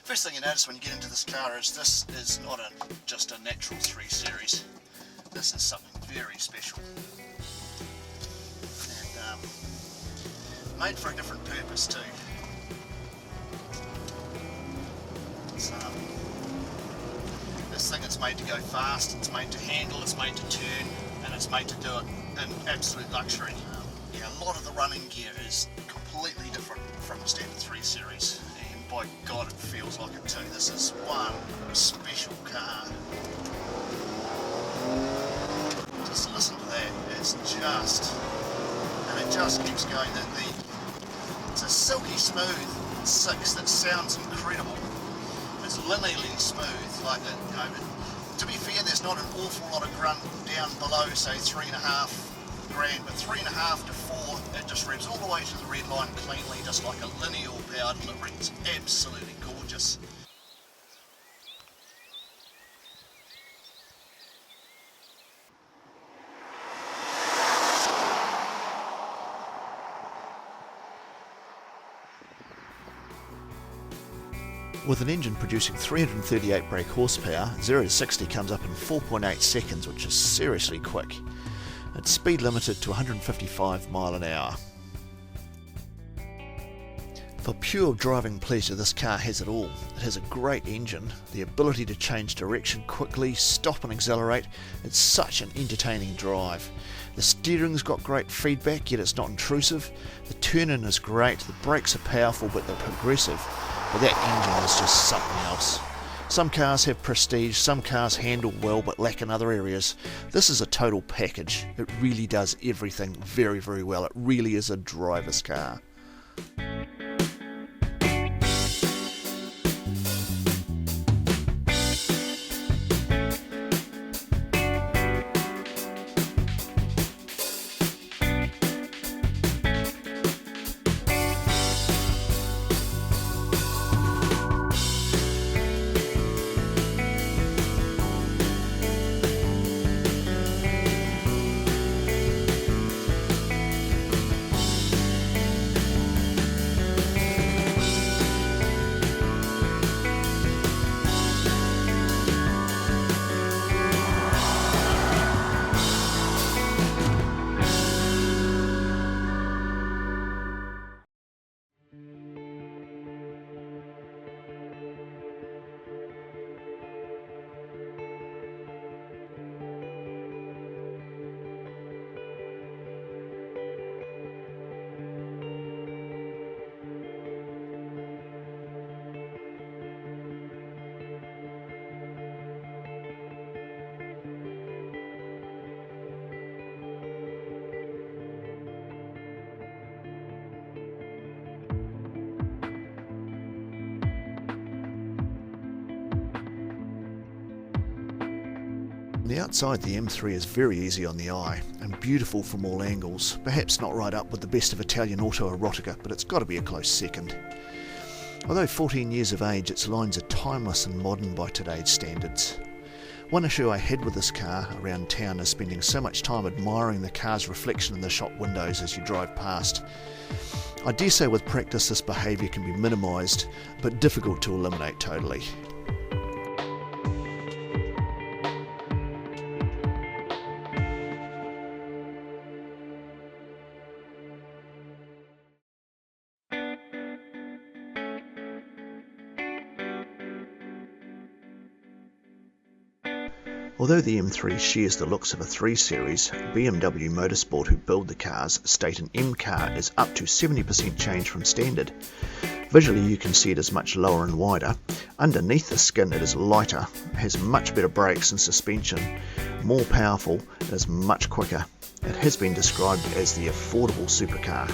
First thing you notice when you get into this car is this is not just a natural 3 Series. This is something very special. And made for a different purpose too. This thing is made to go fast, it's made to handle, it's made to turn, and it's made to do it in absolute luxury. Yeah, a lot of the running gear is completely different from the standard 3 Series, and by God it feels like it too. This is one special car. Just listen to that, it's just, and it just keeps going. It's a silky smooth 6 that sounds incredible. It's linearly smooth, like that. You know, to be fair, there's not an awful lot of grunt down below, say 3.5 grand, but 3.5 to 4, it just revs all the way to the red line cleanly, just like a linear power delivery. It's absolutely gorgeous. With an engine producing 338 brake horsepower, 0 to 60 comes up in 4.8 seconds, which is seriously quick. It's speed limited to 155 mile an hour. For pure driving pleasure, this car has it all. It has a great engine, the ability to change direction quickly, stop and accelerate. It's such an entertaining drive. The steering's got great feedback, yet it's not intrusive. The turn-in is great, the brakes are powerful but they're progressive. But that engine is just something else. Some cars have prestige, some cars handle well but lack in other areas. This is a total package. It really does everything very, very well. It really is a driver's car. On the outside, the M3 is very easy on the eye and beautiful from all angles. Perhaps not right up with the best of Italian autoerotica, but it's got to be a close second. Although 14 years of age, its lines are timeless and modern by today's standards. One issue I had with this car around town is spending so much time admiring the car's reflection in the shop windows as you drive past. I dare say with practice this behaviour can be minimised, but difficult to eliminate totally. Although the M3 shares the looks of a 3 Series, BMW Motorsport who build the cars state an M car is up to 70% change from standard. Visually you can see it is much lower and wider. Underneath the skin it is lighter, has much better brakes and suspension, more powerful, and is much quicker. It has been described as the affordable supercar.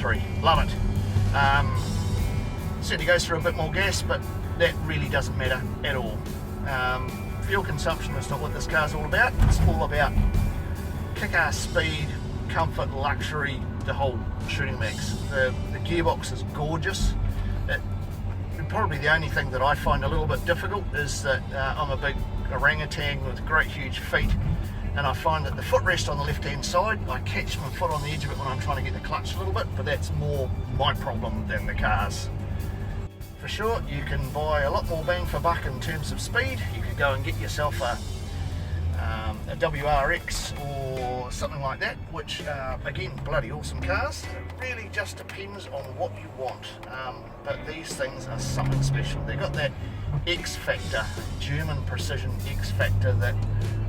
M3. Love it. Certainly goes through a bit more gas, but that really doesn't matter at all. Fuel consumption is not what this car's all about. It's all about kick-ass speed, comfort, luxury, the whole shooting mix. The gearbox is gorgeous. Probably the only thing that I find a little bit difficult is that I'm a big orangutan with great huge feet, and I find that the footrest on the left hand side, I catch my foot on the edge of it when I'm trying to get the clutch a little bit, but that's more my problem than the car's. For sure, you can buy a lot more bang for buck in terms of speed. You could go and get yourself a WRX or something like that, which again, bloody awesome cars. It really just depends on what you want, but these things are something special. They've got that X factor, German precision X factor that,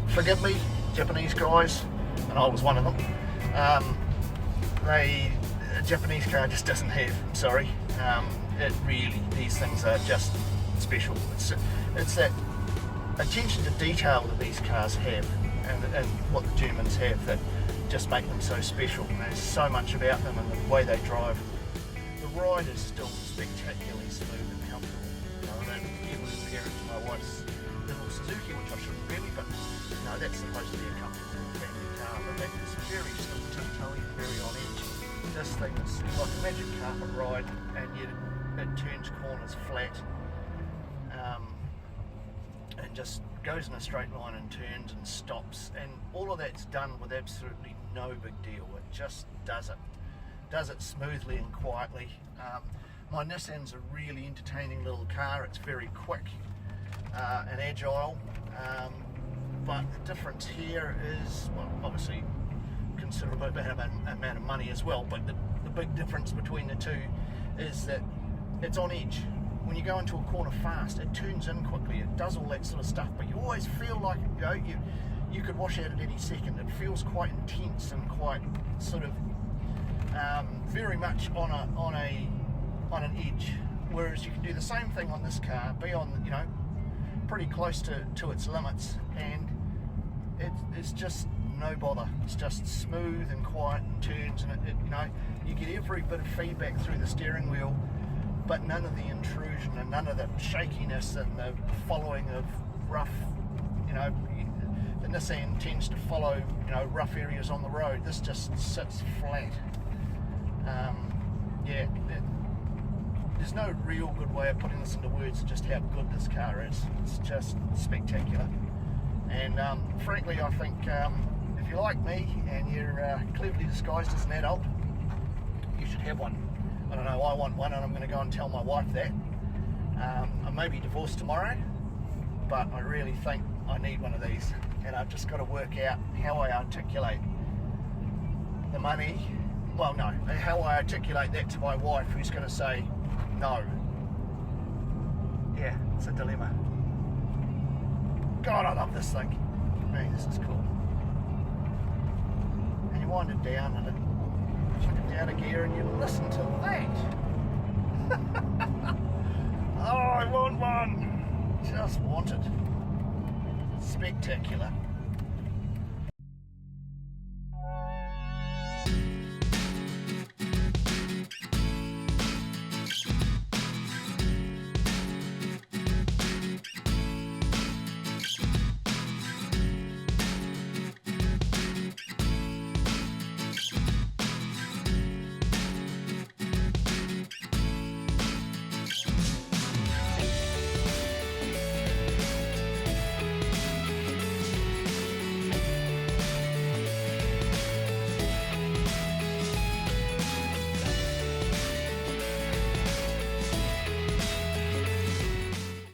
forgive me, Japanese guys, and I was one of them, a Japanese car just doesn't have. I'm sorry. It really, these things are just special. It's that attention to detail that these cars have, and what the Germans have, that just make them so special. And there's so much about them and the way they drive. The ride is still spectacularly smooth and comfortable. I don't ever compare it to my wife's little Suzuki, which I shouldn't really, but no, that's supposed to be a comfortable family car, but that is very still tiptoey, very on edge. This thing is like a magic carpet ride, and yet it turns corners flat, and just goes in a straight line and turns and stops, and all of that's done with absolutely no big deal. It just does it smoothly and quietly. My Nissan's a really entertaining little car. It's very quick and agile, but the difference here is, well, obviously considerable amount of money as well, but the big difference between the two is that it's on edge. When you go into a corner fast, it turns in quickly, it does all that sort of stuff, but you always feel like, you know, you could wash out at any second. It feels quite intense and quite sort of very much on an edge, whereas you can do the same thing on this car, be on, you know, pretty close to its limits, and it's just no bother. It's just smooth and quiet and turns, and it you know, you get every bit of feedback through the steering wheel, but none of the intrusion and none of the shakiness and the following of rough, you know, the Nissan tends to follow, you know, rough areas on the road. This just sits flat. Yeah, there's no real good way of putting this into words, just how good this car is. It's just spectacular. And frankly, I think if you're like me and you're cleverly disguised as an adult, you should have one. I don't know, I want one, and I'm going to go and tell my wife that. I may be divorced tomorrow, but I really think I need one of these, and I've just got to work out how I articulate the money. Well, no, how I articulate that to my wife, who's going to say no. Yeah, it's a dilemma. God, I love this thing. Man, this is cool. And you wind it down and it chuck it down a gear and you listen to that. Oh, I want one. Just want it. Spectacular.